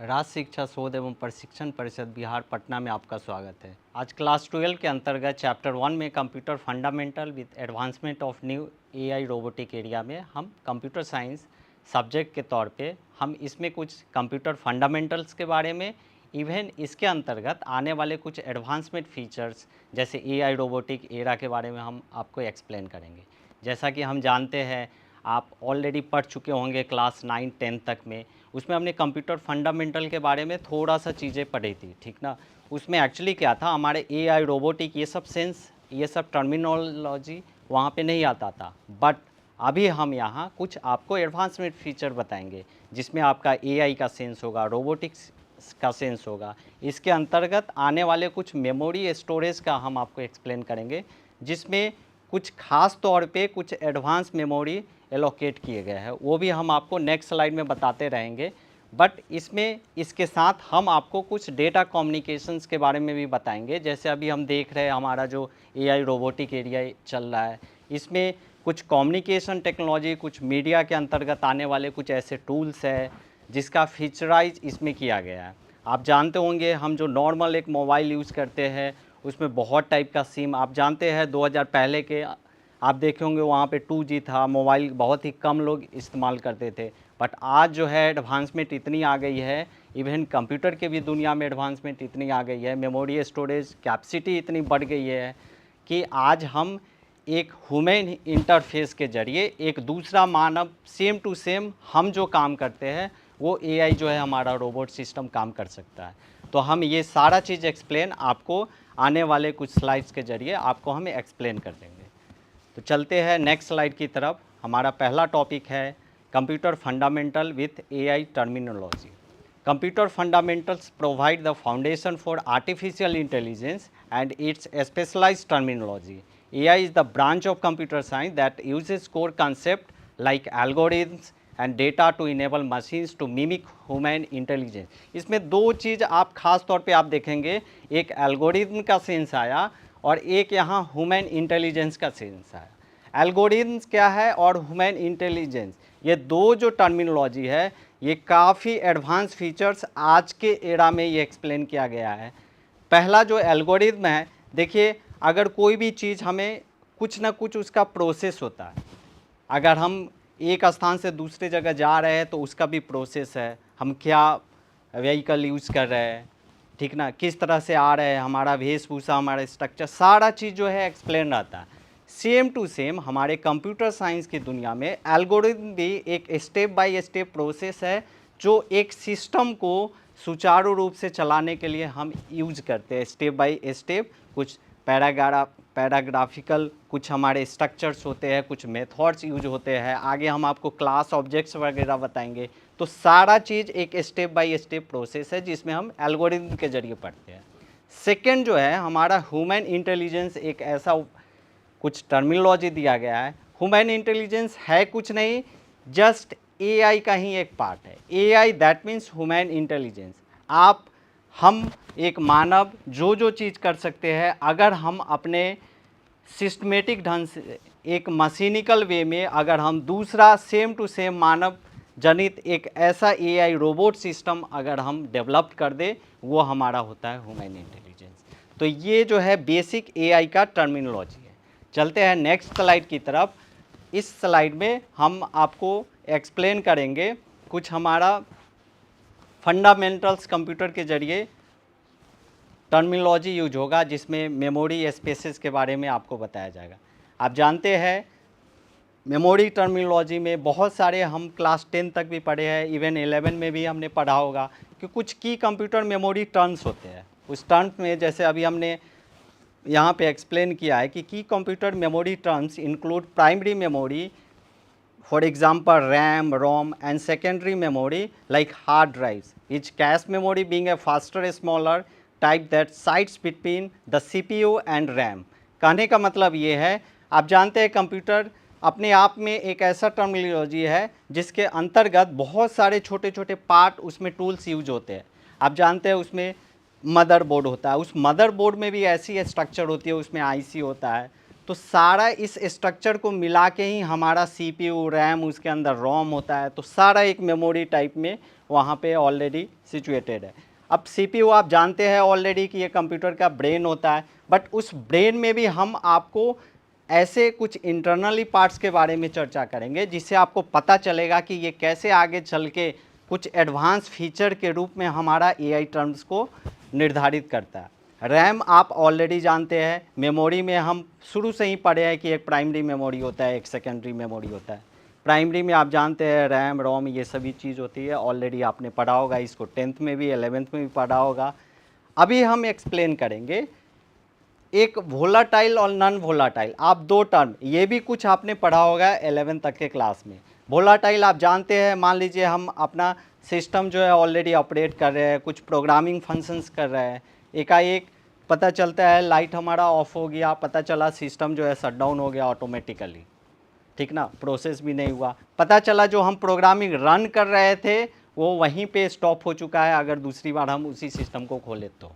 राज्य शिक्षा शोध एवं प्रशिक्षण परिषद बिहार पटना में आपका स्वागत है। आज क्लास 12 के अंतर्गत चैप्टर 1 में computer fundamental with advancement of new AI robotic area में हम कंप्यूटर साइंस सब्जेक्ट के तौर पे हम इसमें कुछ कंप्यूटर फंडामेंटल्स के बारे में, इवन इसके अंतर्गत आने वाले कुछ एडवांसमेंट फीचर्स जैसे एआई रोबोटिक एरा के बारे में हम आपको एक्सप्लेन करेंगे। जैसा कि हम जानते हैं, आप ऑलरेडी पढ़ चुके होंगे क्लास 9 10 तक में, उसमें हमने कंप्यूटर फंडामेंटल के बारे में थोड़ा सा चीज़ें पढ़ी थी, ठीक ना। उसमें एक्चुअली क्या था, हमारे एआई रोबोटिक ये सब सेंस, ये सब टर्मिनोलॉजी वहाँ पे नहीं आता था। बट अभी हम यहाँ कुछ आपको एडवांसमेंट फीचर बताएंगे जिसमें आपका एआई का सेंस होगा, रोबोटिक्स का सेंस होगा। इसके अंतर्गत आने वाले कुछ मेमोरी स्टोरेज का हम आपको एक्सप्लेन करेंगे, जिसमें कुछ खास तौर पे कुछ एडवांस मेमोरी एलोकेट किए गए हैं, वो भी हम आपको नेक्स्ट स्लाइड में बताते रहेंगे। बट इसमें इसके साथ हम आपको कुछ डेटा कम्युनिकेशंस के बारे में भी बताएंगे। जैसे अभी हम देख रहे हैं हमारा जो एआई रोबोटिक एरिया चल रहा है, इसमें कुछ कम्युनिकेशन टेक्नोलॉजी, कुछ मीडिया के अंतर्गत आने वाले कुछ ऐसे टूल्स है जिसका फीचराइज इसमें किया गया है। आप जानते होंगे, हम जो नॉर्मल एक मोबाइल यूज़ करते हैं उसमें बहुत टाइप का सिम, आप जानते हैं 2000 पहले के आप देखे होंगे वहाँ पे 2G था, मोबाइल बहुत ही कम लोग इस्तेमाल करते थे। बट आज जो है एडवांसमेंट इतनी आ गई है, इवन कंप्यूटर के भी दुनिया में एडवांसमेंट इतनी आ गई है, मेमोरी स्टोरेज कैपेसिटी इतनी बढ़ गई है कि आज हम एक ह्यूमन इंटरफेस के ज़रिए एक दूसरा मानव सेम टू सेम हम जो काम करते हैं वो एआई जो है हमारा रोबोट सिस्टम काम कर सकता है। तो हम ये सारा चीज़ एक्सप्लेन आपको आने वाले कुछ स्लाइड्स के ज़रिए आपको हम एक्सप्लेन कर देंगे। तो चलते हैं नेक्स्ट स्लाइड की तरफ। हमारा पहला टॉपिक है computer fundamental with AI terminology. Computer fundamentals provide the foundation for artificial intelligence and its specialised terminology. AI is the branch of computer science that uses core concept like algorithms and data to enable machines to mimic human intelligence. इसमें दो चीज़ आप खास तौर पे आप देखेंगे, एक algorithm का सेंस आया और एक यहाँ ह्यूमन इंटेलिजेंस का सेंस आया। एल्गोरिथम्स क्या है और ह्यूमन इंटेलिजेंस, ये दो जो टर्मिनोलॉजी है ये काफ़ी एडवांस फीचर्स आज के एरा में ये एक्सप्लेन किया गया है। पहला जो एल्गोरिथम है, देखिए अगर कोई भी चीज़ हमें कुछ ना कुछ उसका प्रोसेस होता है। अगर हम एक स्थान से दूसरे जगह जा रहे हैं तो उसका भी प्रोसेस है, हम क्या व्हीकल यूज़ कर रहे हैं, ठीक ना, किस तरह से आ रहे हैं, हमारा वेशभूषा, हमारा स्ट्रक्चर, सारा चीज़ जो है एक्सप्लेन रहता है। सेम टू सेम हमारे कंप्यूटर साइंस की दुनिया में एल्गोरिथम भी एक स्टेप बाय स्टेप प्रोसेस है जो एक सिस्टम को सुचारू रूप से चलाने के लिए हम यूज करते हैं। स्टेप बाय स्टेप कुछ पैराग्राफिकल कुछ हमारे स्ट्रक्चर्स होते हैं, कुछ मेथड्स यूज होते हैं, आगे हम आपको क्लास ऑब्जेक्ट्स वगैरह बताएंगे। तो सारा चीज़ एक स्टेप बाय स्टेप प्रोसेस है जिसमें हम एल्गोरिथम के जरिए पढ़ते हैं। सेकेंड जो है हमारा ह्यूमन इंटेलिजेंस, एक ऐसा कुछ टर्मिनोलॉजी दिया गया है। ह्यूमन इंटेलिजेंस है कुछ नहीं, जस्ट एआई का ही एक पार्ट है। AI that means human intelligence. हम एक मानव जो चीज़ कर सकते हैं, अगर हम अपने सिस्टमेटिक ढंग से एक मशीनिकल वे में अगर हम दूसरा सेम टू सेम मानव जनित एक ऐसा एआई रोबोट सिस्टम अगर हम डेवलप कर दे, वो हमारा होता है ह्यूमन इंटेलिजेंस। तो ये जो है बेसिक एआई का टर्मिनोलॉजी है। चलते हैं नेक्स्ट स्लाइड की तरफ। इस स्लाइड में हम आपको एक्सप्लेन करेंगे कुछ हमारा फंडामेंटल्स कंप्यूटर के जरिए टर्मिनोलॉजी यूज होगा, जिसमें मेमोरी स्पेसेस के बारे में आपको बताया जाएगा। आप जानते हैं मेमोरी टर्मिनोलॉजी में बहुत सारे हम क्लास 10 तक भी पढ़े हैं, इवन 11 में भी हमने पढ़ा होगा कि कुछ की कंप्यूटर मेमोरी टर्म्स होते हैं। उस टर्म्स में जैसे अभी हमने यहाँ पे एक्सप्लेन किया है कि की computer memory terms include primary memory, for example RAM, ROM and secondary memory like hard drives, each cache memory being a faster smaller type that sites between the CPU and RAM. कहने का मतलब ये है, आप जानते हैं computer अपने आप में एक ऐसा टर्मिनोलॉजी है जिसके अंतर्गत बहुत सारे छोटे छोटे पार्ट उसमें टूल्स यूज होते हैं। आप जानते हैं उसमें मदरबोर्ड होता है, उस मदरबोर्ड में भी ऐसी स्ट्रक्चर होती है, उसमें आईसी होता है, तो सारा इस स्ट्रक्चर को मिला के ही हमारा CPU, रैम, उसके अंदर रोम होता है। तो सारा एक मेमोरी टाइप में वहाँ पे ऑलरेडी सिचुएटेड है। अब CPU आप जानते हैं ऑलरेडी कि ये कंप्यूटर का ब्रेन होता है, बट उस ब्रेन में भी हम आपको ऐसे कुछ इंटरनली पार्ट्स के बारे में चर्चा करेंगे जिससे आपको पता चलेगा कि ये कैसे आगे चल के कुछ एडवांस फीचर के रूप में हमारा AI टर्म्स को निर्धारित करता है। रैम आप ऑलरेडी जानते हैं, मेमोरी में हम शुरू से ही पढ़े हैं कि एक प्राइमरी मेमोरी होता है, एक सेकेंडरी मेमोरी होता है। प्राइमरी में आप जानते हैं रैम, रोम, ये सभी चीज़ होती है, ऑलरेडी आपने पढ़ा होगा इसको, 10th में भी 11th में भी पढ़ा होगा। अभी हम एक्सप्लेन करेंगे एक वोलाटाइल और नॉन वोलाटाइल, आप दो टर्म, ये भी कुछ आपने पढ़ा होगा 11th तक के क्लास में। वोलाटाइल आप जानते हैं, मान लीजिए हम अपना सिस्टम जो है ऑलरेडी ऑपरेट कर रहे हैं, कुछ प्रोग्रामिंग फंक्शंस कर रहे हैं, एकाएक पता चलता है लाइट हमारा ऑफ हो गया, पता चला सिस्टम जो है शट डाउन हो गया ऑटोमेटिकली, ठीक ना, प्रोसेस भी नहीं हुआ, पता चला जो हम प्रोग्रामिंग रन कर रहे थे वो वहीं पे स्टॉप हो चुका है। अगर दूसरी बार हम उसी सिस्टम को खोले तो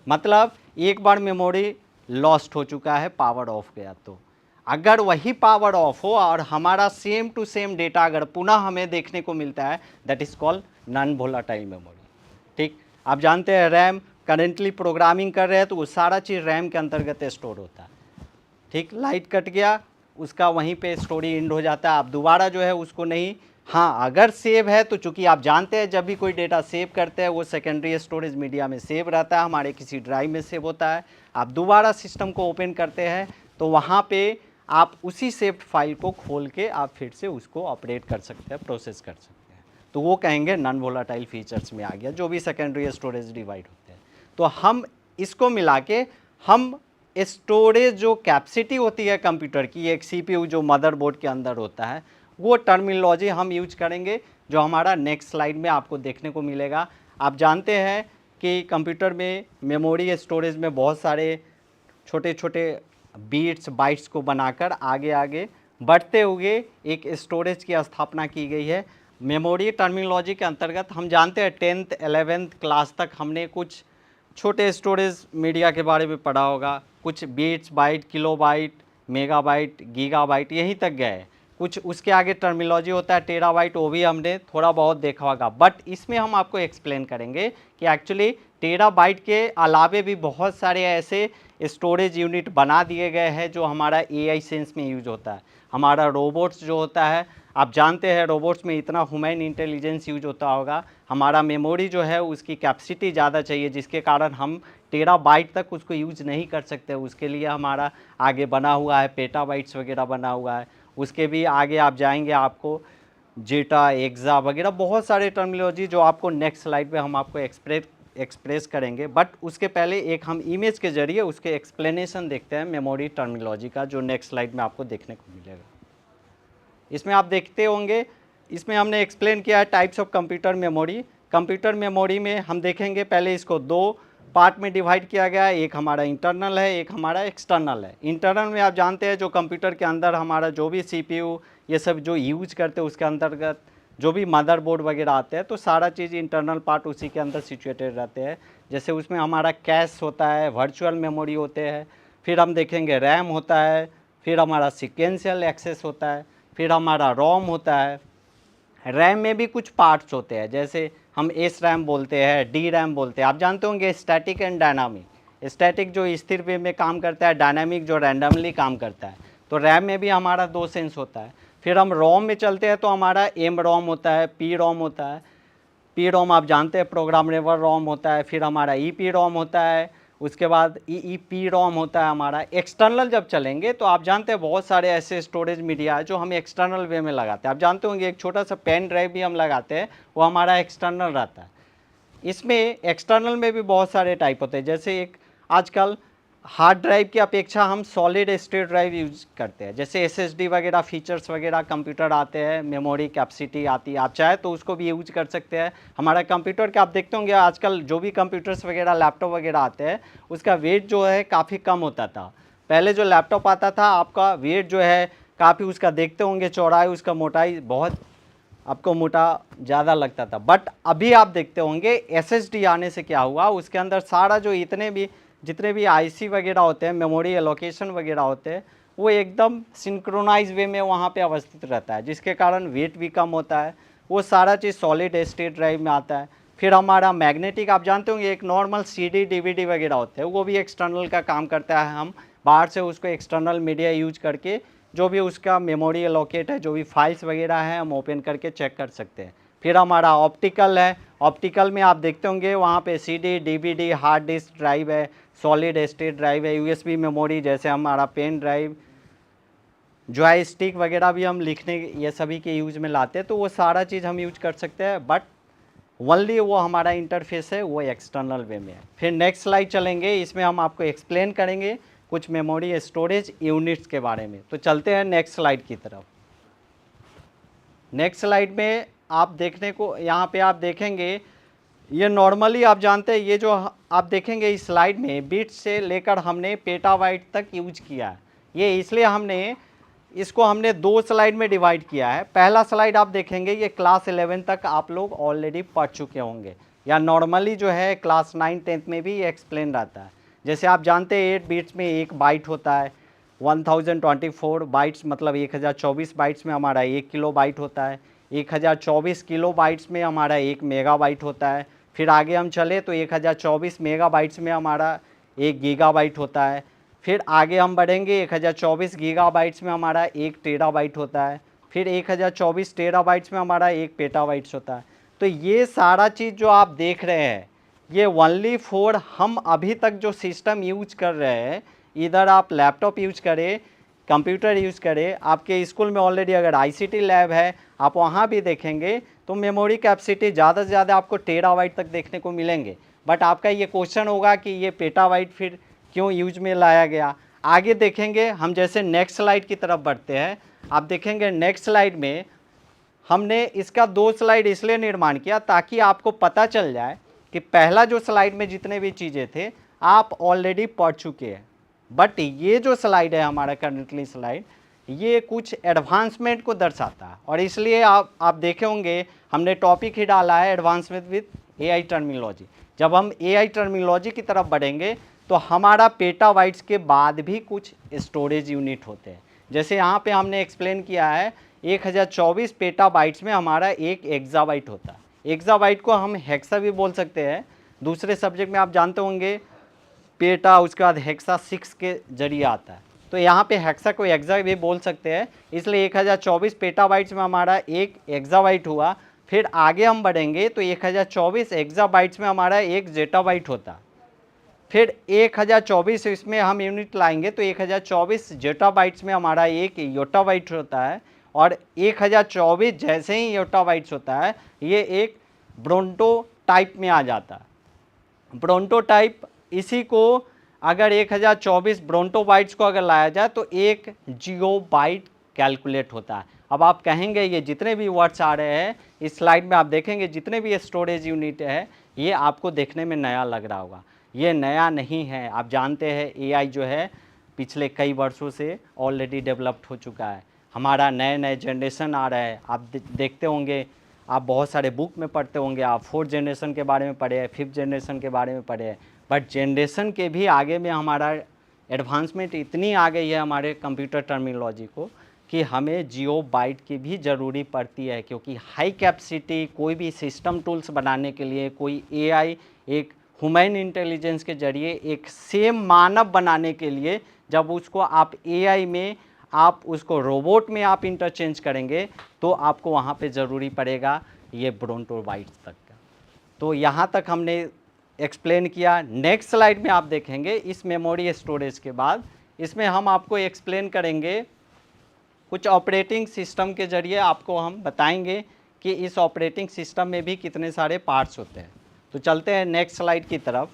मतलब एक बार मेमोरी लॉस्ट हो चुका है, पावर ऑफ गया। तो अगर वही पावर ऑफ हो और हमारा सेम टू सेम डेटा अगर पुनः हमें देखने को मिलता है, that is called non volatile memory. ठीक, आप जानते हैं रैम करेंटली प्रोग्रामिंग कर रहे हैं तो वो सारा चीज़ रैम के अंतर्गत स्टोर होता है। ठीक, लाइट कट गया, उसका वहीं पे स्टोरी एंड हो जाता है, आप दोबारा जो है उसको नहीं, हाँ अगर सेव है तो चूंकि आप जानते हैं जब भी कोई डेटा सेव करते हैं वो सेकेंडरी स्टोरेज मीडिया में सेव रहता है, हमारे किसी ड्राइव में सेव होता है। आप दोबारा सिस्टम को ओपन करते हैं तो वहाँ पे आप उसी सेव्ड फाइल को खोल के आप फिर से उसको ऑपरेट कर सकते हैं, प्रोसेस कर सकते हैं। तो वो कहेंगे नॉन वोलाटाइल फीचर्स में आ गया, जो भी सेकेंडरी स्टोरेज डिवाइड होते हैं। तो हम इसको मिला के हम स्टोरेज जो कैपेसिटी होती है कंप्यूटर की, एक CPU जो मदरबोर्ड के अंदर होता है, वो टर्मिनोलॉजी हम यूज करेंगे जो हमारा नेक्स्ट स्लाइड में आपको देखने को मिलेगा। आप जानते हैं कि कंप्यूटर में मेमोरी स्टोरेज में बहुत सारे छोटे छोटे बीट्स बाइट्स को बनाकर आगे आगे बढ़ते हुए एक स्टोरेज की स्थापना की गई है। मेमोरी टर्मिनोलॉजी के अंतर्गत हम जानते हैं 10th 11th क्लास तक हमने कुछ छोटे स्टोरेज मीडिया के बारे में पढ़ा होगा, कुछ bits byte, kilobyte, megabyte, gigabyte, यहीं तक गए। कुछ उसके आगे टर्मिनोलॉजी होता है टेराबाइट, वो भी हमने थोड़ा बहुत देखा होगा। बट इसमें हम आपको एक्सप्लेन करेंगे कि एक्चुअली टेराबाइट के अलावे भी बहुत सारे ऐसे स्टोरेज यूनिट बना दिए गए हैं जो हमारा AI सेंस में यूज होता है। हमारा रोबोट्स जो होता है, आप जानते हैं रोबोट्स में इतना ह्यूमन इंटेलिजेंस यूज होता होगा, हमारा मेमोरी जो है उसकी कैपेसिटी ज़्यादा चाहिए जिसके कारण हम टेराबाइट तक उसको यूज नहीं कर सकते। उसके लिए हमारा आगे बना हुआ है पेटाबाइट्स वगैरह बना हुआ है। उसके भी आगे आप जाएंगे आपको जेटा, एक्सा वगैरह बहुत सारे टर्मिनोलॉजी जो आपको नेक्स्ट स्लाइड पे हम आपको एक्सप्रेस करेंगे। बट उसके पहले एक हम इमेज के जरिए उसके एक्सप्लेनेशन देखते हैं मेमोरी टर्मिनोलॉजी का, जो नेक्स्ट स्लाइड में आपको देखने को मिलेगा। इसमें आप देखते होंगे, इसमें हमने एक्सप्लेन किया है types of computer memory. Computer memory में हम देखेंगे पहले इसको दो पार्ट में डिवाइड किया गया है, एक हमारा इंटरनल है, एक हमारा एक्सटर्नल है। इंटरनल में आप जानते हैं जो कंप्यूटर के अंदर हमारा जो भी CPU ये सब जो यूज करते हैं उसके अंतर्गत जो भी मदरबोर्ड वगैरह आते हैं तो सारा चीज़ इंटरनल पार्ट उसी के अंदर सिचुएटेड रहते हैं। जैसे उसमें हमारा कैश होता है, वर्चुअल मेमोरी होते हैं, फिर हम देखेंगे रैम होता है, फिर हमारा सिक्वेंशियल एक्सेस होता है, फिर हमारा रोम होता है। रैम में भी कुछ पार्ट्स होते हैं, जैसे हम एस रैम बोलते हैं, डी रैम बोलते हैं। आप जानते होंगे स्टैटिक एंड डायनामिक। स्टैटिक जो स्थिर वे में काम करता है, डायनामिक जो रैंडमली काम करता है। तो रैम में भी हमारा दो सेंस होता है। फिर हम रोम में चलते हैं तो हमारा एम रोम होता है, पी रोम होता है। पी रोम आप जानते हैं प्रोग्रामेबल रोम होता है। फिर हमारा ई पी रोम होता है, उसके बाद ई पी रोम होता है हमारा। एक्सटर्नल जब चलेंगे तो आप जानते हैं बहुत सारे ऐसे स्टोरेज मीडिया है जो हम एक्सटर्नल वे में लगाते हैं। आप जानते होंगे एक छोटा सा पेन ड्राइव भी हम लगाते हैं, वो हमारा एक्सटर्नल रहता है। इसमें एक्सटर्नल में भी बहुत सारे टाइप होते हैं, जैसे एक आजकल हार्ड ड्राइव की अपेक्षा हम सॉलिड स्टेट ड्राइव यूज करते हैं। जैसे SSD वगैरह फीचर्स वगैरह कंप्यूटर आते हैं, मेमोरी कैपेसिटी आती है, आप चाहे तो उसको भी यूज कर सकते हैं। हमारा कंप्यूटर के आप देखते होंगे आजकल जो भी कंप्यूटर्स वगैरह लैपटॉप वगैरह आते हैं उसका वेट जो है काफ़ी कम होता था। पहले जो लैपटॉप आता था आपका वेट जो है काफ़ी, उसका देखते होंगे चौड़ाई, उसका मोटाई बहुत आपको मोटा ज़्यादा लगता था। बट अभी आप देखते होंगे SSD आने से क्या हुआ, उसके अंदर सारा जो जितने भी IC वगैरह होते हैं, मेमोरी एलोकेशन वगैरह होते हैं, वो एकदम सिंक्रोनाइज वे में वहाँ पे अवस्थित रहता है, जिसके कारण वेट भी कम होता है। वो सारा चीज़ सॉलिड स्टेट ड्राइव में आता है। फिर हमारा मैग्नेटिक, आप जानते होंगे एक नॉर्मल CD DVD वगैरह होते हैं, वो भी एक्सटर्नल का काम करता है। हम बाहर से उसको एक्सटर्नल मीडिया यूज करके जो भी उसका मेमोरी एलोकेट है, जो भी फाइल्स वगैरह हैं, हम ओपन करके चेक कर सकते हैं। फिर हमारा ऑप्टिकल है। ऑप्टिकल में आप देखते होंगे वहाँ पे CD DVD hard disk drive है, सॉलिड स्टेट ड्राइव है, USB मेमोरी, जैसे हमारा पेन ड्राइव, जॉयस्टिक वगैरह भी हम लिखने ये सभी के यूज में लाते हैं। तो वो सारा चीज़ हम यूज कर सकते हैं, बट ओनली वो हमारा इंटरफेस है वो एक्सटर्नल वे में है। फिर नेक्स्ट स्लाइड चलेंगे, इसमें हम आपको एक्सप्लेन करेंगे कुछ मेमोरी स्टोरेज यूनिट्स के बारे में। तो चलते हैं नेक्स्ट स्लाइड की तरफ। नेक्स्ट स्लाइड में आप देखने को, यहाँ पे आप देखेंगे ये नॉर्मली आप जानते हैं, ये जो आप देखेंगे इस स्लाइड में बिट्स से लेकर हमने पेटाबाइट तक यूज किया है। ये इसलिए हमने दो स्लाइड में डिवाइड किया है। पहला स्लाइड आप देखेंगे ये क्लास 11 तक आप लोग ऑलरेडी पढ़ चुके होंगे, या नॉर्मली जो है क्लास 9 10th में भी एक्सप्लेन रहता है। जैसे आप जानते हैं 8 बिट्स में एक बाइट होता है, 1024 बाइट्स मतलब 1024 बाइट्स में हमारा 1 किलो बाइट होता है, 1024 किलो बाइट्स में हमारा 1 मेगाबाइट होता है। फिर आगे हम चले तो 1024 मेगाबाइट्स में हमारा 1 गीगाबाइट होता है। फिर आगे हम बढ़ेंगे 1024 गीगाबाइट्स में हमारा 1 टेराबाइट होता है। फिर 1024 टेराबाइट्स में हमारा 1 पेटाबाइट्स होता है। तो ये सारा चीज़ जो आप देख रहे हैं ये ओनली फॉर हम अभी तक जो सिस्टम यूज कर रहे हैं, इधर आप लैपटॉप यूज करें, कंप्यूटर यूज करें, आपके स्कूल में ऑलरेडी अगर ICT लैब है आप वहाँ भी देखेंगे तो मेमोरी कैपेसिटी ज़्यादा से ज़्यादा आपको टेराबाइट तक देखने को मिलेंगे। बट आपका ये क्वेश्चन होगा कि ये पेटाबाइट फिर क्यों यूज में लाया गया। आगे देखेंगे हम, जैसे नेक्स्ट स्लाइड की तरफ बढ़ते हैं, आप देखेंगे नेक्स्ट स्लाइड में हमने इसका 2 स्लाइड इसलिए निर्माण किया ताकि आपको पता चल जाए कि पहला जो स्लाइड में जितने भी चीज़ें थे आप ऑलरेडी पढ़ चुके हैं, बट ये जो स्लाइड है हमारा करंटली स्लाइड, ये कुछ एडवांसमेंट को दर्शाता है। और इसलिए आप देखे होंगे हमने टॉपिक ही डाला है एडवांसमेंट विद AI टर्मिनोलॉजी। जब हम AI टर्मिनोलॉजी की तरफ बढ़ेंगे तो हमारा पेटाबाइट्स के बाद भी कुछ स्टोरेज यूनिट होते हैं। जैसे यहाँ पे हमने एक्सप्लेन किया है 1024 पेटाबाइट्स में हमारा 1 एक्साबाइट होता है। एक्साबाइट को हम हेक्सा भी बोल सकते हैं, दूसरे सब्जेक्ट में आप जानते होंगे पेटा, उसके बाद हेक्सा 6 के जरिए आता है। तो यहाँ पे हेक्सा को एक्सा भी बोल सकते हैं, इसलिए 1024 पेटाबाइट्स में हमारा 1 एक्साबाइट हुआ। फिर आगे हम बढ़ेंगे तो 1024 एक्साबाइट्स में हमारा 1 जेटाबाइट होता। फिर 1024 इसमें हम यूनिट लाएंगे तो 1024 जेटाबाइट्स में हमारा 1 योटाबाइट होता है। और 1024 जैसे ही योटाबाइट्स होता है ये एक ब्रोंटो टाइप में आ जाता है। ब्रोंटो टाइप, इसी को अगर 1024 ब्रोंटो बाइट्स को अगर लाया जाए तो 1 जियो बाइट कैलकुलेट होता है। अब आप कहेंगे ये जितने भी वर्ड्स आ रहे हैं इस स्लाइड में, आप देखेंगे जितने भी स्टोरेज यूनिट है ये आपको देखने में नया लग रहा होगा, ये नया नहीं है। आप जानते हैं AI जो है पिछले कई वर्षों से ऑलरेडी डेवलप्ड हो चुका है। हमारा नए नए जनरेशन आ रहा है। आप देखते होंगे, आप बहुत सारे बुक में पढ़ते होंगे, आप 4th जनरेशन के बारे में पढ़े हैं, 5th जनरेशन के बारे में पढ़े हैं, बट जनरेशन के भी आगे में हमारा एडवांसमेंट इतनी आ गई है हमारे कंप्यूटर टर्मिनोलॉजी को कि हमें जियो बाइट की भी ज़रूरी पड़ती है। क्योंकि हाई कैपेसिटी कोई भी सिस्टम टूल्स बनाने के लिए, कोई AI एक ह्यूमन इंटेलिजेंस के जरिए एक सेम मानव बनाने के लिए, जब उसको आप AI में आप उसको रोबोट में आप इंटरचेंज करेंगे तो आपको वहाँ पे ज़रूरी पड़ेगा ये ब्रोंटो बाइट्स तक का। तो यहाँ तक हमने एक्सप्लेन किया। नेक्स्ट स्लाइड में आप देखेंगे इस मेमोरी स्टोरेज के बाद इसमें हम आपको एक्सप्लेन करेंगे कुछ ऑपरेटिंग सिस्टम के ज़रिए, आपको हम बताएंगे कि इस ऑपरेटिंग सिस्टम में भी कितने सारे पार्ट्स होते हैं। तो चलते हैं नेक्स्ट स्लाइड की तरफ।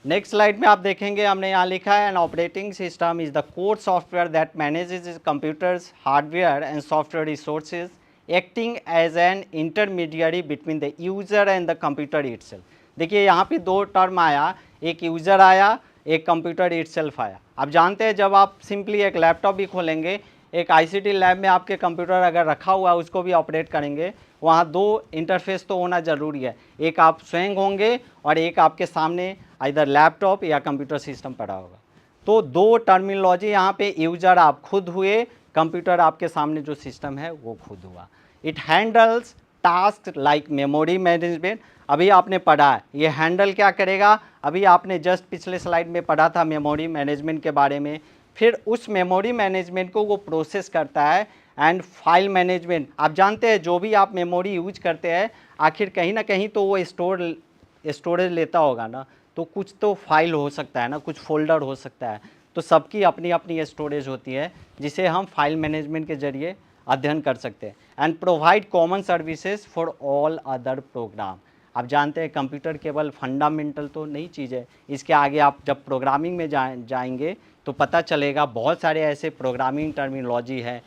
नेक्स्ट स्लाइड में आप देखेंगे हमने यहाँ लिखा है an operating system is the core software that manages computer's hardware and software resources acting as an intermediary between the user and the computer itself. देखिए यहाँ पे 2 टर्म आया, एक यूज़र आया, एक कंप्यूटर इटसेल्फ आया। आप जानते हैं जब आप सिंपली एक लैपटॉप भी खोलेंगे, एक ICT लैब में आपके कंप्यूटर अगर रखा हुआ है उसको भी ऑपरेट करेंगे, वहाँ 2 इंटरफेस तो होना ज़रूरी है। एक आप स्वयं होंगे और एक आपके सामने इधर लैपटॉप या कंप्यूटर सिस्टम पड़ा होगा। तो दो टर्मिनोलॉजी यहाँ पे, यूजर आप खुद हुए, कंप्यूटर आपके सामने जो सिस्टम है वो खुद हुआ। It handles task like memory management. अभी आपने पढ़ा है, ये हैंडल क्या करेगा, अभी आपने जस्ट पिछले स्लाइड में पढ़ा था मेमोरी मैनेजमेंट के बारे में। फिर उस मेमोरी मैनेजमेंट को वो प्रोसेस करता है। एंड फाइल मैनेजमेंट, आप जानते हैं जो भी आप मेमोरी यूज करते हैं आखिर कहीं ना कहीं तो वो स्टोरेज लेता होगा ना, तो कुछ तो फाइल हो सकता है ना, कुछ फोल्डर हो सकता है, तो सबकी अपनी अपनी स्टोरेज होती है जिसे हम फाइल मैनेजमेंट के जरिए अध्ययन कर सकते हैं। And provide common services for all other program. आप जानते हैं कंप्यूटर केवल फंडामेंटल तो नहीं चीज़ है, इसके आगे आप जब प्रोग्रामिंग में जाएंगे तो पता चलेगा बहुत सारे ऐसे प्रोग्रामिंग टर्मिनोलॉजी है,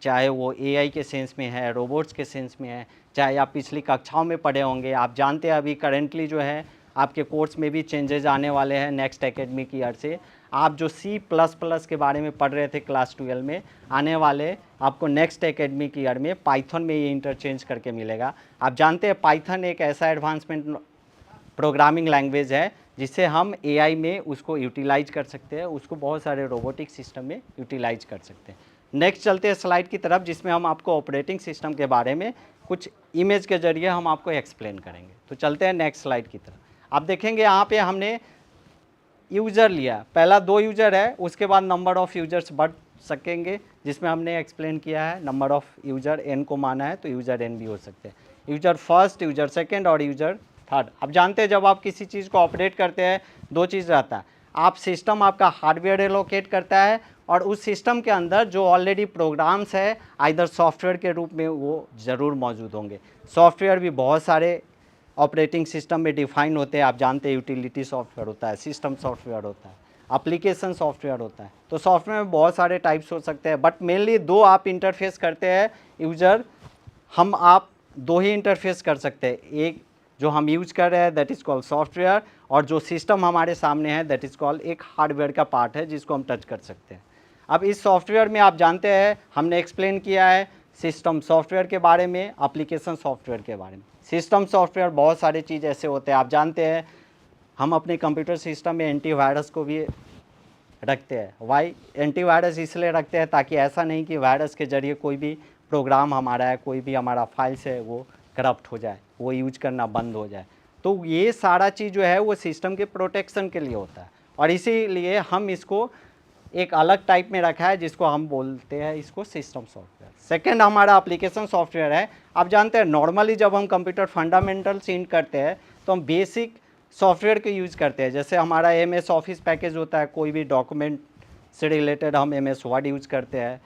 चाहे वो एआई के सेंस में है, रोबोट्स के सेंस में है, चाहे आप पिछली कक्षाओं में पढ़े होंगे। आप जानते हैं अभी करेंटली जो है आपके कोर्स में भी चेंजेस आने वाले हैं नेक्स्ट एकेडमिक ईयर से। आप जो C++ के बारे में पढ़ रहे थे क्लास 12 में, आने वाले आपको नेक्स्ट एकेडमिक ईयर में पाइथन में ये इंटरचेंज करके मिलेगा। आप जानते हैं पाइथन एक ऐसा एडवांसमेंट प्रोग्रामिंग लैंग्वेज है जिससे हम एआई में उसको यूटिलाइज कर सकते हैं, उसको बहुत सारे रोबोटिक सिस्टम में यूटिलाइज कर सकते हैं। नेक्स्ट चलते हैं स्लाइड की तरफ, जिसमें हम आपको ऑपरेटिंग सिस्टम के बारे में कुछ इमेज के जरिए हम आपको एक्सप्लेन करेंगे। तो चलते हैं नेक्स्ट स्लाइड की तरफ। आप देखेंगे यहाँ पे हमने यूज़र लिया, पहला 2 यूज़र है, उसके बाद नंबर ऑफ़ यूज़र्स बढ़ सकेंगे, जिसमें हमने एक्सप्लेन किया है नंबर ऑफ़ यूज़र n को माना है तो यूज़र n भी हो सकते हैं, यूज़र फर्स्ट, यूज़र सेकेंड और यूज़र थर्ड। अब जानते हैं जब आप किसी चीज़ को ऑपरेट करते हैं 2 चीज़ रहता है, आप सिस्टम आपका हार्डवेयर एलोकेट करता है और उस सिस्टम के अंदर जो ऑलरेडी प्रोग्राम्स है आइदर सॉफ्टवेयर के रूप में वो ज़रूर मौजूद होंगे। सॉफ्टवेयर भी बहुत सारे ऑपरेटिंग सिस्टम में डिफाइन होते हैं, आप जानते हैं यूटिलिटी सॉफ्टवेयर होता है, सिस्टम सॉफ्टवेयर होता है, एप्लीकेशन सॉफ्टवेयर होता है। तो सॉफ्टवेयर में बहुत सारे टाइप्स हो सकते हैं, बट मेनली 2 आप इंटरफेस करते हैं यूज़र, आप 2 ही इंटरफेस कर सकते हैं, एक जो हम यूज कर रहे हैं दैट इज़ कॉल्ड सॉफ्टवेयर, और जो सिस्टम हमारे सामने है दैट इज़ कॉल्ड एक हार्डवेयर का पार्ट है जिसको हम टच कर सकते हैं। अब इस सॉफ्टवेयर में आप जानते हैं हमने एक्सप्लेन किया है सिस्टम सॉफ्टवेयर के बारे में, एप्लीकेशन सॉफ्टवेयर के बारे में। सिस्टम सॉफ्टवेयर बहुत सारे चीज़ ऐसे होते हैं, आप जानते हैं हम अपने कंप्यूटर सिस्टम में एंटीवायरस को भी रखते हैं। वाई एंटीवायरस इसलिए रखते हैं ताकि ऐसा नहीं कि वायरस के ज़रिए कोई भी प्रोग्राम हमारा है, कोई भी हमारा फाइल्स है वो करप्ट हो जाए, वो यूज करना बंद हो जाए। तो ये सारा चीज़ जो है वो सिस्टम के प्रोटेक्शन के लिए होता है, और इसीलिए हम इसको एक अलग टाइप में रखा है जिसको हम बोलते हैं इसको सिस्टम सॉफ्टवेयर। सेकंड हमारा एप्लीकेशन सॉफ्टवेयर है। आप जानते हैं नॉर्मली जब हम कंप्यूटर फंडामेंटल्स इन करते हैं तो हम बेसिक सॉफ्टवेयर को यूज़ करते हैं, जैसे हमारा MS ऑफिस पैकेज होता है, कोई भी डॉक्यूमेंट से रिलेटेड हम MS वर्ड यूज़ करते हैं,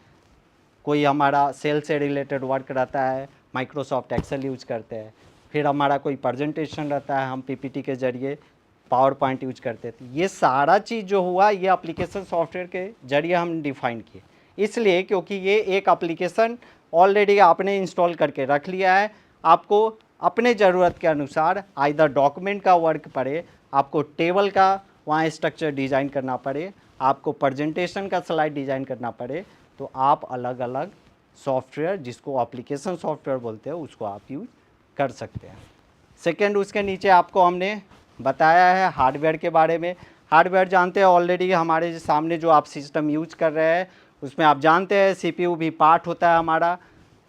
कोई हमारा सेल से रिलेटेड वर्क रहता है माइक्रोसॉफ्ट एक्सेल यूज़ करते हैं, फिर हमारा कोई प्रेजेंटेशन रहता है हम PPT के ज़रिए पावर पॉइंट यूज करते थे। ये सारा चीज़ जो हुआ ये एप्लीकेशन सॉफ्टवेयर के जरिए हम डिफ़ाइन किए, इसलिए क्योंकि ये एक एप्लीकेशन ऑलरेडी आपने इंस्टॉल करके रख लिया है, आपको अपने ज़रूरत के अनुसार आइदर डॉक्यूमेंट का वर्क पड़े, आपको टेबल का वहाँ स्ट्रक्चर डिज़ाइन करना पड़े, आपको प्रेजेंटेशन का स्लाइड डिज़ाइन करना पड़े, तो आप अलग अलग सॉफ्टवेयर जिसको एप्लीकेशन सॉफ्टवेयर बोलते हैं उसको आप यूज कर सकते हैं। सेकेंड, उसके नीचे आपको हमने बताया है हार्डवेयर के बारे में। हार्डवेयर जानते हैं ऑलरेडी हमारे सामने जो आप सिस्टम यूज कर रहे हैं उसमें आप जानते हैं CPU भी पार्ट होता है हमारा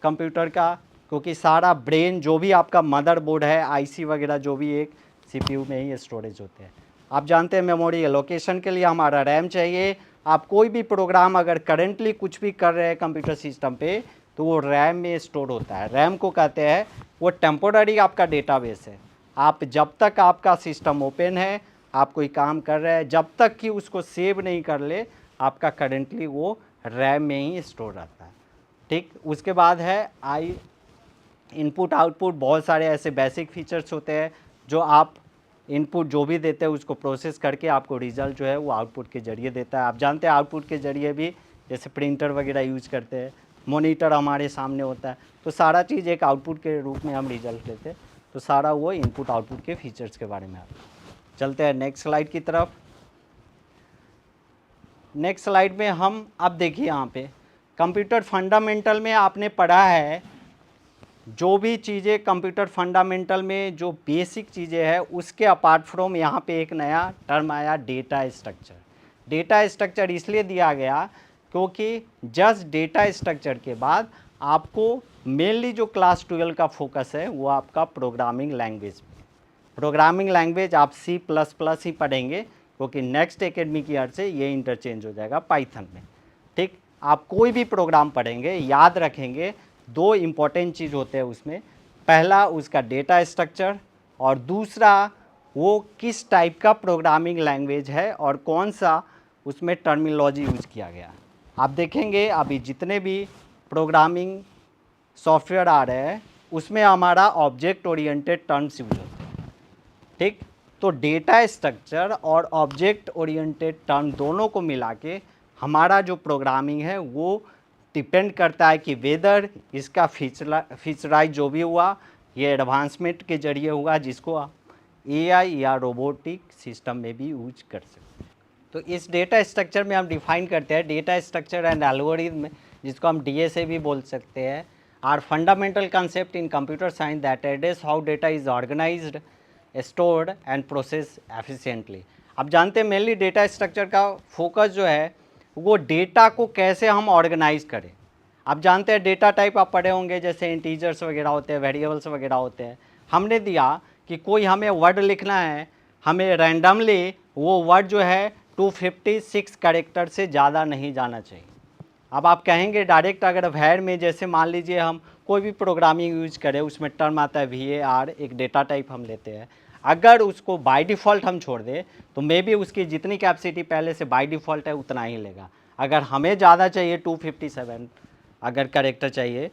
कंप्यूटर का, क्योंकि सारा ब्रेन जो भी आपका मदरबोर्ड है IC वगैरह जो भी एक CPU में ही स्टोरेज होते हैं। आप जानते हैं मेमोरी एलोकेशन के लिए हमारा रैम चाहिए। आप कोई भी प्रोग्राम अगर करेंटली कुछ भी कर रहे हैं कंप्यूटर सिस्टम पे तो वो रैम में स्टोर होता है। रैम को कहते हैं वो टेम्पोररी आपका डेटाबेस है। आप जब तक आपका सिस्टम ओपन है, आप कोई काम कर रहे हैं, जब तक कि उसको सेव नहीं कर ले आपका करेंटली वो रैम में ही स्टोर रहता है। ठीक, उसके बाद है इनपुट आउटपुट। बहुत सारे ऐसे बेसिक फीचर्स होते हैं जो आप इनपुट जो भी देते हैं उसको प्रोसेस करके आपको रिजल्ट जो है वो आउटपुट के ज़रिए देता है। आप जानते हैं आउटपुट के ज़रिए भी जैसे प्रिंटर वगैरह यूज करते हैं, मॉनिटर हमारे सामने होता है, तो सारा चीज़ एक आउटपुट के रूप में हम रिजल्ट लेते हैं। तो सारा वो इनपुट आउटपुट के फीचर्स के बारे में आता है। चलते हैं नेक्स्ट स्लाइड की तरफ। नेक्स्ट स्लाइड में हम अब देखिए यहाँ पे कंप्यूटर फंडामेंटल में आपने पढ़ा है जो भी चीज़ें कंप्यूटर फंडामेंटल में जो बेसिक चीज़ें हैं उसके अपार्ट फ्रॉम यहाँ पे एक नया टर्म आया डेटा स्ट्रक्चर। डेटा स्ट्रक्चर इसलिए दिया गया क्योंकि जस्ट डेटा स्ट्रक्चर के बाद आपको मेनली जो क्लास 12 का फोकस है वो आपका प्रोग्रामिंग लैंग्वेज। प्रोग्रामिंग लैंग्वेज आप C++ ही पढ़ेंगे क्योंकि नेक्स्ट एकेडमिक ईयर से ये इंटरचेंज हो जाएगा पाइथन में। ठीक, आप कोई भी प्रोग्राम पढ़ेंगे याद रखेंगे दो इम्पॉर्टेंट चीज़ होते हैं उसमें, पहला उसका डेटा स्ट्रक्चर और दूसरा वो किस टाइप का प्रोग्रामिंग लैंग्वेज है और कौन सा उसमें टर्मिनोलॉजी यूज किया गया। आप देखेंगे अभी जितने भी प्रोग्रामिंग सॉफ्टवेयर आ रहे हैं उसमें हमारा ऑब्जेक्ट ओरिएंटेड टर्म्स यूज होते हैं। ठीक, तो डेटा स्ट्रक्चर और ऑब्जेक्ट ओरिएंटेड टर्म दोनों को मिला के हमारा जो प्रोग्रामिंग है वो डिपेंड करता है कि वेदर इसका फीचराइज जो भी हुआ ये एडवांसमेंट के जरिए हुआ जिसको आप AI या रोबोटिक सिस्टम में भी यूज कर सकते हैं। तो इस डेटा स्ट्रक्चर में हम डिफाइन करते हैं डेटा स्ट्रक्चर एंड एल्गोरिथम, जिसको हम DSA भी बोल सकते हैं, are fundamental concept in computer science that address how data is organised, stored and process efficiently. अब जानते हैं मेनली डेटा स्ट्रक्चर का फोकस जो है वो डेटा को कैसे हम ऑर्गेनाइज करें। आप जानते हैं डेटा टाइप आप पढ़े होंगे जैसे इंटीजर्स वगैरह होते हैं, वेरिएबल्स वगैरह होते हैं। हमने दिया कि कोई हमें वर्ड लिखना है, हमें रैंडमली वो वर्ड जो है 256 कैरेक्टर से ज़्यादा नहीं जाना चाहिए। अब आप कहेंगे डायरेक्ट अगर वैर में जैसे मान लीजिए हम कोई भी प्रोग्रामिंग यूज करें उसमें टर्म आता है VAR, एक डेटा टाइप हम लेते हैं, अगर उसको बाय डिफ़ॉल्ट हम छोड़ दें तो मे बी उसकी जितनी कैपेसिटी पहले से बाय डिफ़ॉल्ट है उतना ही लेगा। अगर हमें ज़्यादा चाहिए 257 अगर कैरेक्टर चाहिए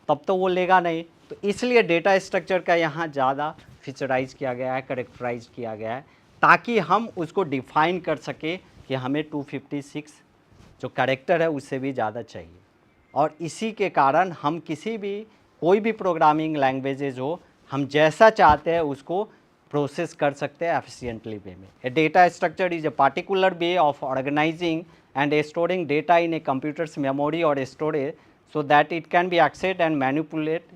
तब तो वो लेगा नहीं। तो इसलिए डेटा स्ट्रक्चर का यहाँ ज़्यादा फीचराइज किया गया है, करेक्टराइज किया गया है ताकि हम उसको डिफ़ाइन कर सके कि हमें 256 जो कैरेक्टर है उससे भी ज़्यादा चाहिए। और इसी के कारण हम किसी भी कोई भी प्रोग्रामिंग लैंग्वेजेज हो हम जैसा चाहते हैं उसको प्रोसेस कर सकते हैं एफिशिएंटली वे में। A data structure is a particular way of organising and storing data in a computer's memory और storage so that it can be accessed and manipulate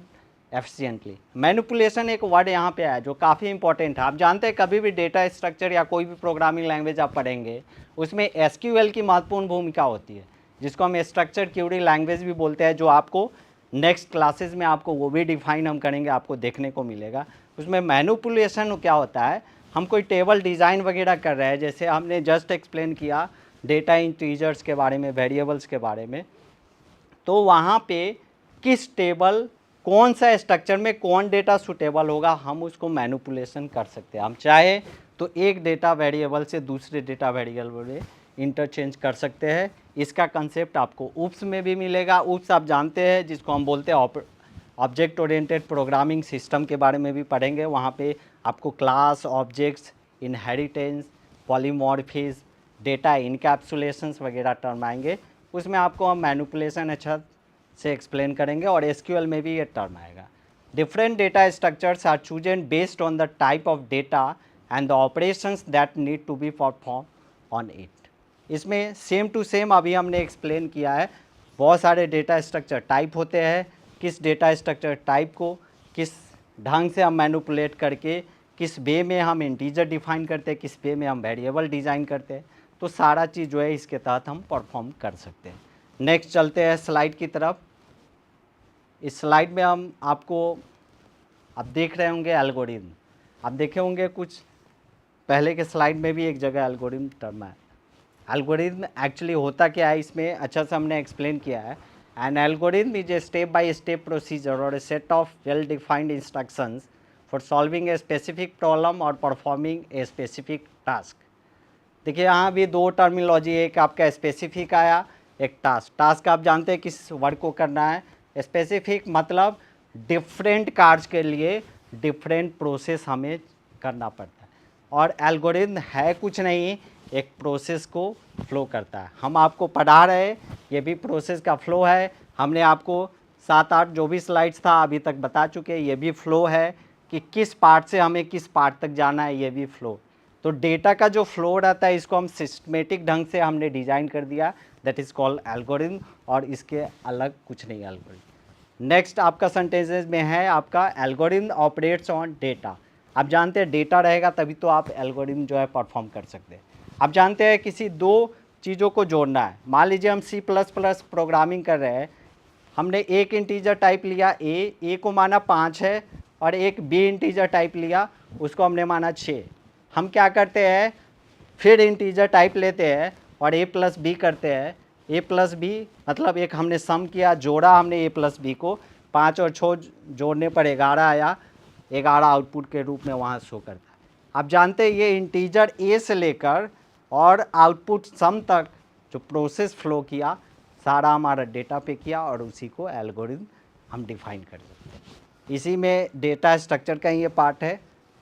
efficiently. Manipulation एक वर्ड यहाँ पे आया जो काफ़ी इंपॉर्टेंट है। आप जानते हैं कभी भी डेटा स्ट्रक्चर या कोई भी प्रोग्रामिंग लैंग्वेज आप पढ़ेंगे उसमें SQL की महत्वपूर्ण भूमिका होती है, जिसको हम स्ट्रक्चर क्वेरी लैंग्वेज भी बोलते हैं, जो आपको नेक्स्ट क्लासेस में आपको वो भी डिफाइन हम करेंगे, आपको देखने को मिलेगा। उसमें मैनिपुलेशन क्या होता है, हम कोई टेबल डिज़ाइन वगैरह कर रहे हैं, जैसे हमने जस्ट एक्सप्लेन किया डेटा इंटीजर्स के बारे में, वेरिएबल्स के बारे में, तो वहाँ पे किस टेबल कौन सा स्ट्रक्चर में कौन डेटा सुटेबल होगा हम उसको मैनिपुलेशन कर सकते हैं। हम चाहे तो एक डेटा वेरिएबल से दूसरे डेटा वेरिएबल में इंटरचेंज कर सकते हैं। इसका कंसेप्ट आपको UPS में भी मिलेगा। UPS आप जानते हैं जिसको हम बोलते हैं ऑब्जेक्ट ओरिएंटेड प्रोग्रामिंग सिस्टम के बारे में भी पढ़ेंगे। वहाँ पे आपको class, objects, inheritance, polymorphism, data encapsulations वगैरह टर्म आएंगे। उसमें आपको हम मैनिपुलेशन अच्छा से एक्सप्लेन करेंगे और SQL में भी ये टर्म आएगा। Different data structures are chosen based on the type of data and the operations that need to be perform on it. इसमें सेम टू सेम अभी हमने एक्सप्लेन किया है, बहुत सारे डेटा स्ट्रक्चर टाइप होते हैं, किस डेटा स्ट्रक्चर टाइप को किस ढंग से हम मैनिपुलेट करके किस वे में हम इंटीजर डिफाइन करते हैं, किस वे में हम वेरिएबल डिज़ाइन करते हैं, तो सारा चीज़ जो है इसके तहत हम परफॉर्म कर सकते हैं। नेक्स्ट चलते हैं स्लाइड की तरफ। इस स्लाइड में हम आपको आप देख रहे होंगे एल्गोरिथम, आप देखे होंगे कुछ पहले के स्लाइड में भी एक जगह एल्गोरिथम टर्म है। एल्गोरिथम एक्चुअली होता क्या है इसमें अच्छा से हमने एक्सप्लेन किया है। An algorithm is a step by step procedure और a set of well defined instructions for solving a specific problem और परफॉर्मिंग ए स्पेसिफिक टास्क। देखिए यहाँ भी दो टर्मिनोलॉजी, एक आपका स्पेसिफिक आया, एक टास्क। टास्क आप जानते हैं किस वर्क को करना है, स्पेसिफिक मतलब डिफरेंट कार्य के लिए डिफरेंट प्रोसेस हमें करना पड़ता है। और एल्गोरिथम है कुछ नहीं, एक प्रोसेस को फ्लो करता है। हम आपको पढ़ा रहे ये भी प्रोसेस का फ्लो है। हमने आपको 7-8 जो भी स्लाइड्स था अभी तक बता चुके, ये भी फ्लो है कि किस पार्ट से हमें किस पार्ट तक जाना है, ये भी फ्लो। तो डेटा का जो फ्लो रहता है इसको हम सिस्टमेटिक ढंग से हमने डिज़ाइन कर दिया, दैट इज़ कॉल्ड एल्गोरिथम, और इसके अलग कुछ नहीं एल्गोरिथम। नेक्स्ट आपका सेंटेंसेस में है आपका एल्गोरिथम ऑपरेट्स ऑन डेटा। आप जानते हैं डेटा रहेगा तभी तो आप एल्गोरिथम जो है परफॉर्म कर सकते हैं। आप जानते हैं किसी दो चीज़ों को जोड़ना है। मान लीजिए हम C++ प्रोग्रामिंग कर रहे हैं, हमने एक इंटीजर टाइप लिया ए को माना 5 है, और एक बी इंटीजर टाइप लिया, उसको हमने माना 6। हम क्या करते हैं, फिर इंटीजर टाइप लेते हैं और a प्लस बी करते हैं। a प्लस बी मतलब एक हमने सम किया, जोड़ा हमने a प्लस बी को, 5 और 6 जोड़ने पर 11 आया, 11 आउटपुट के रूप में वहाँ शो करता है। आप जानते हैं ये इंटीजर a से लेकर और आउटपुट सम तक जो प्रोसेस फ्लो किया, सारा हमारा डेटा पे किया, और उसी को एल्गोरिथम हम डिफाइन कर सकते हैं। इसी में डेटा स्ट्रक्चर का ये पार्ट है,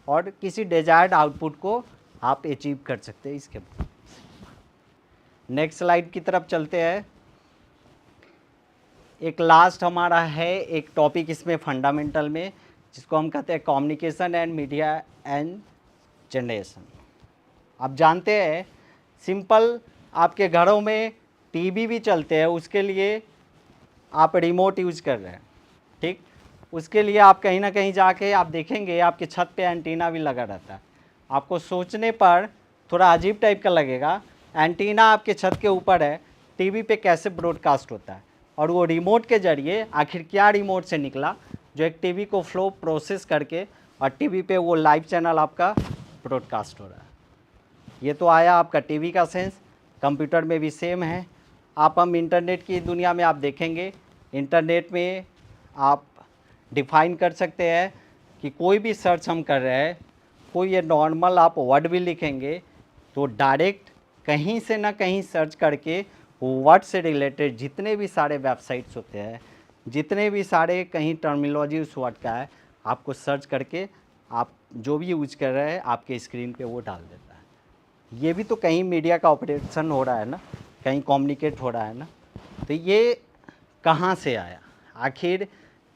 और किसी डिजायर्ड आउटपुट को आप अचीव कर सकते हैं इसके। नेक्स्ट स्लाइड की तरफ चलते हैं। एक लास्ट हमारा है एक टॉपिक इसमें फंडामेंटल में, जिसको हम कहते हैं communication and media and generation. आप जानते हैं सिंपल आपके घरों में टीवी भी चलते हैं, उसके लिए आप रिमोट यूज़ कर रहे हैं, ठीक। उसके लिए आप कहीं ना कहीं जाके आप देखेंगे आपके छत पे एंटीना भी लगा रहता है। आपको सोचने पर थोड़ा अजीब टाइप का लगेगा, एंटीना आपके छत के ऊपर है, टीवी पे कैसे ब्रॉडकास्ट होता है, और वो रिमोट के ज़रिए आखिर क्या रिमोट से निकला जो एक टीवी को फ्लो प्रोसेस करके और टीवी पे वो लाइव चैनल आपका ब्रॉडकास्ट हो रहा है। ये तो आया आपका टीवी का सेंस। कंप्यूटर में भी सेम है। हम इंटरनेट की दुनिया में आप देखेंगे, इंटरनेट में आप डिफाइन कर सकते हैं कि कोई भी सर्च हम कर रहे हैं, कोई ये नॉर्मल आप वर्ड भी लिखेंगे तो डायरेक्ट कहीं से ना कहीं सर्च करके वर्ड से रिलेटेड जितने भी सारे वेबसाइट्स होते हैं, जितने भी सारे कहीं टर्मिनोलॉजी उस वर्ड का है, आपको सर्च करके आप जो भी यूज कर रहे हैं आपके स्क्रीन पे वो डाल देता है। ये भी तो कहीं मीडिया का ऑपरेशन हो रहा है ना, कहीं कम्युनिकेट हो रहा है ना। तो ये कहाँ से आया, आखिर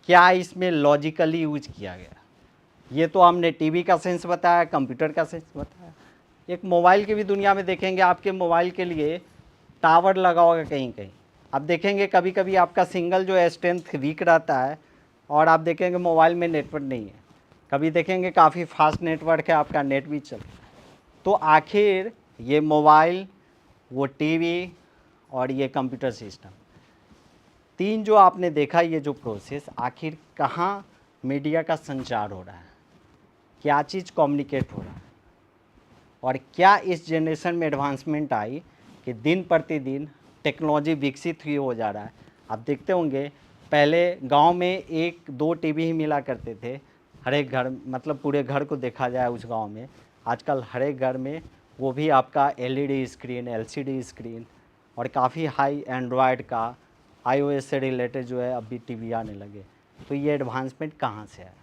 क्या इसमें लॉजिकली यूज किया गया? ये तो हमने टीवी का सेंस बताया, कंप्यूटर का सेंस बताया। एक मोबाइल की भी दुनिया में देखेंगे, आपके मोबाइल के लिए टावर लगा होगा कहीं कहीं। आप देखेंगे कभी कभी आपका सिंगल जो है स्ट्रेंथ वीक रहता है, और आप देखेंगे मोबाइल में नेटवर्क नहीं है। कभी देखेंगे काफ़ी फास्ट नेटवर्क है, आपका नेट भी चल रहा है। तो आखिर ये मोबाइल, वो टीवी और ये कंप्यूटर सिस्टम, तीन जो आपने देखा ये जो प्रोसेस, आखिर कहाँ मीडिया का संचार हो रहा है, क्या चीज़ कम्युनिकेट हो रहा है, और क्या इस जनरेशन में एडवांसमेंट आई कि दिन प्रतिदिन टेक्नोलॉजी विकसित हुई हो जा रहा है। आप देखते होंगे पहले गांव में 1-2 टीवी ही मिला करते थे, हर एक घर, मतलब पूरे घर को देखा जाए उस गांव में। आजकल हर एक घर में वो भी आपका एलईडी स्क्रीन, एलसीडी स्क्रीन, और काफ़ी हाई एंड्रॉयड का, आईओएस से रिलेटेड जो है अभी टीवी आने लगे। तो ये एडवांसमेंट कहाँ से आया?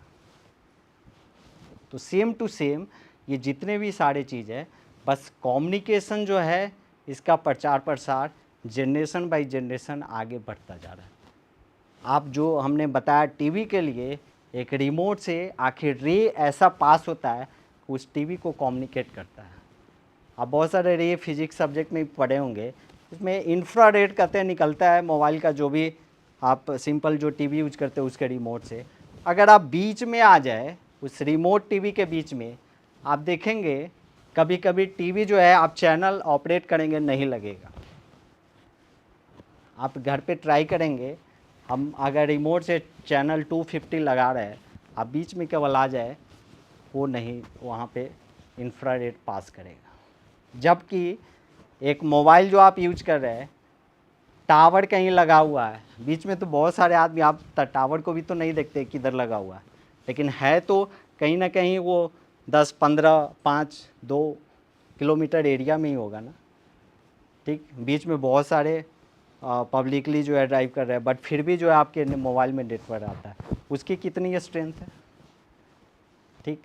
तो सेम टू सेम ये जितने भी सारे चीज़ है, बस कम्युनिकेशन जो है इसका प्रचार प्रसार जनरेशन बाय जनरेशन आगे बढ़ता जा रहा है। आप जो हमने बताया टीवी के लिए एक रिमोट से आखिर रे ऐसा पास होता है उस टीवी को कम्युनिकेट करता है। आप बहुत सारे रे फिजिक्स सब्जेक्ट में पढ़े होंगे, इसमें इंफ्रारेड कहते हैं निकलता है मोबाइल का, जो भी आप सिंपल जो टीवी यूज करते हैं उसके रिमोट से। अगर आप बीच में आ जाए, उस रिमोट टीवी के बीच में, आप देखेंगे कभी कभी टीवी जो है आप चैनल ऑपरेट करेंगे नहीं लगेगा। आप घर पे ट्राई करेंगे, हम अगर रिमोट से चैनल 250 लगा रहे हैं, आप बीच में केवल आ जाए, वो नहीं वहाँ पे इंफ्रारेड पास करेगा। जबकि एक मोबाइल जो आप यूज कर रहे हैं, टावर कहीं लगा हुआ है बीच में, तो बहुत सारे आदमी आप टावर को भी तो नहीं देखते किधर लगा हुआ है, लेकिन है तो कहीं ना कहीं वो 10, 15, 5, 2 किलोमीटर एरिया में ही होगा ना, ठीक। बीच में बहुत सारे पब्लिकली जो है ड्राइव कर रहे हैं, बट फिर भी जो है आपके मोबाइल में नेटवर्क आता है, उसकी कितनी स्ट्रेंथ है, ठीक।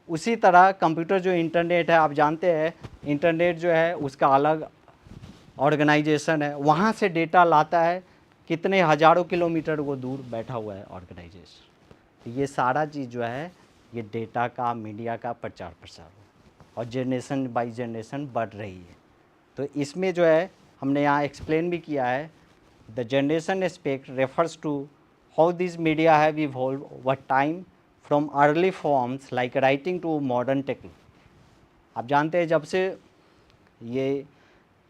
उसी तरह कंप्यूटर जो इंटरनेट है, आप जानते हैं इंटरनेट जो है उसका अलग ऑर्गेनाइजेशन है, वहाँ से डेटा लाता है, कितने हज़ारों किलोमीटर वो दूर बैठा हुआ है ऑर्गेनाइजेशन। तो ये सारा चीज़ जो है ये डेटा का, मीडिया का प्रचार प्रसार और जनरेशन बाय जनरेशन बढ़ रही है। तो इसमें जो है हमने यहाँ एक्सप्लेन भी किया है, the generation aspect refers to how this media have evolve over time from early forms like writing to modern technique. आप जानते हैं जब से ये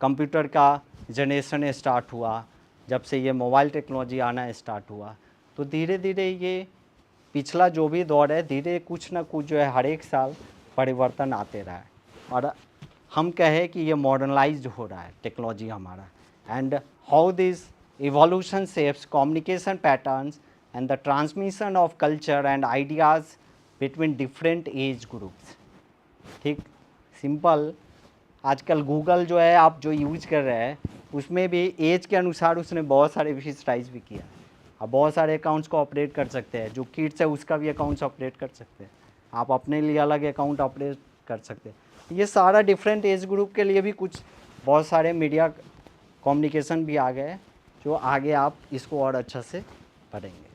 कंप्यूटर का जनरेशन स्टार्ट हुआ, जब से ये मोबाइल टेक्नोलॉजी आना स्टार्ट हुआ, तो धीरे धीरे ये पिछला जो भी दौर है धीरे कुछ ना कुछ जो है हर एक साल परिवर्तन आते रहा है। और हम कहें कि ये मॉडर्नलाइज्ड हो रहा है टेक्नोलॉजी हमारा। And how this evolution shapes communication patterns and the transmission of culture and ideas between different age groups. ठीक, सिंपल। आजकल गूगल जो है आप जो यूज कर रहे हैं उसमें भी एज के अनुसार उसने बहुत सारे विशेषताइज भी किया। आप बहुत सारे अकाउंट्स को ऑपरेट कर सकते हैं, जो किड्स है उसका भी अकाउंट्स ऑपरेट कर सकते हैं, आप अपने लिए अलग अकाउंट ऑपरेट कर सकते हैं। ये सारा डिफरेंट एज ग्रुप के लिए भी कुछ बहुत सारे मीडिया कम्युनिकेशन भी आ गए हैं, जो आगे आप इसको और अच्छा से पढ़ेंगे।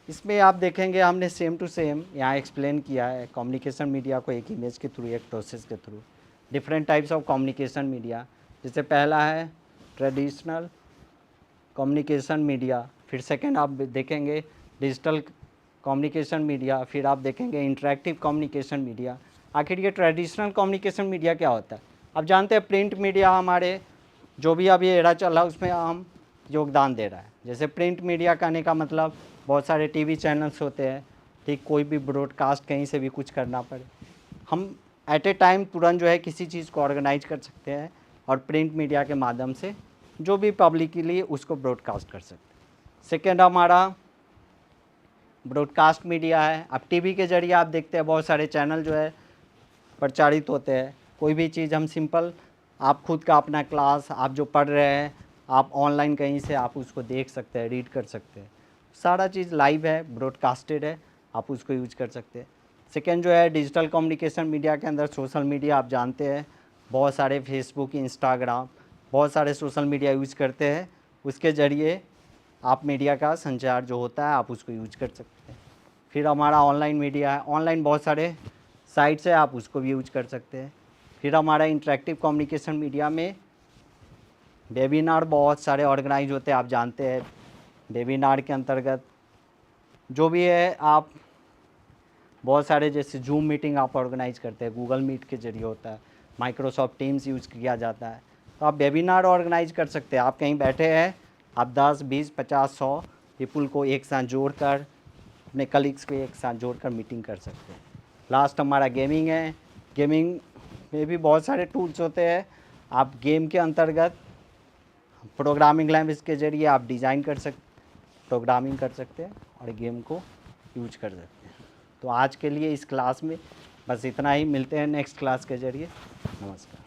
इसमें आप देखेंगे हमने सेम टू सेम यहाँ एक्सप्लेन किया है कम्युनिकेशन मीडिया को एक इमेज के थ्रू, एक प्रोसेस के through, different types of communication media. जैसे पहला है ट्रेडिशनल कम्युनिकेशन मीडिया, फिर सेकंड आप देखेंगे डिजिटल कम्युनिकेशन मीडिया, फिर आप देखेंगे इंटरेक्टिव कम्युनिकेशन मीडिया। आखिर ये ट्रेडिशनल कम्युनिकेशन मीडिया क्या होता है? आप जानते हैं प्रिंट मीडिया हमारे जो भी अभी एरा चल रहा है उसमें हम योगदान दे रहा है। जैसे प्रिंट मीडिया कहने का मतलब बहुत सारे टीवी चैनल्स होते हैं, ठीक, कोई भी ब्रॉडकास्ट कहीं से भी कुछ करना पड़े, हम एट ए टाइम तुरंत जो है किसी चीज़ को ऑर्गेनाइज कर सकते हैं और प्रिंट मीडिया के माध्यम से जो भी पब्लिक के लिए उसको ब्रॉडकास्ट कर सकते हैं। सेकेंड हमारा ब्रॉडकास्ट मीडिया है। अब टीवी के जरिए आप देखते हैं बहुत सारे चैनल जो है प्रचारित होते हैं। कोई भी चीज़ हम सिंपल, आप खुद का अपना क्लास आप जो पढ़ रहे हैं आप ऑनलाइन कहीं से आप उसको देख सकते हैं, रीड कर सकते हैं, सारा चीज़ लाइव है, ब्रॉडकास्टेड है, आप उसको यूज कर सकते हैं। सेकेंड जो है डिजिटल कम्युनिकेशन मीडिया के अंदर सोशल मीडिया, आप जानते हैं बहुत सारे फेसबुक, इंस्टाग्राम, बहुत सारे सोशल मीडिया यूज करते हैं, उसके ज़रिए आप मीडिया का संचार जो होता है आप उसको यूज कर सकते हैं। फिर हमारा ऑनलाइन मीडिया है, ऑनलाइन बहुत सारे साइट्स है, आप उसको भी यूज कर सकते हैं। फिर हमारा इंटरेक्टिव कम्युनिकेशन मीडिया में वेबिनार बहुत सारे ऑर्गेनाइज होते हैं, आप जानते हैं। वेबिनार के अंतर्गत जो भी है आप बहुत सारे जैसे जूम मीटिंग आप ऑर्गेनाइज करते हैं, गूगल मीट के जरिए होता है, माइक्रोसॉफ्ट टीम्स यूज़ किया जाता है, तो आप वेबिनार ऑर्गेनाइज कर सकते हैं। आप कहीं बैठे हैं, आप 10, 20, 50, 100 पीपल को एक साथ जोड़कर, अपने कलीग्स को एक साथ जोड़कर मीटिंग कर सकते हैं। लास्ट हमारा गेमिंग है। गेमिंग में भी बहुत सारे टूल्स होते हैं, आप गेम के अंतर्गत प्रोग्रामिंग लैंग्वेज के जरिए आप डिज़ाइन कर सकते, प्रोग्रामिंग कर सकते हैं और गेम को यूज कर सकते हैं। तो आज के लिए इस क्लास में बस इतना ही, मिलते हैं नेक्स्ट क्लास के जरिए। नमस्कार।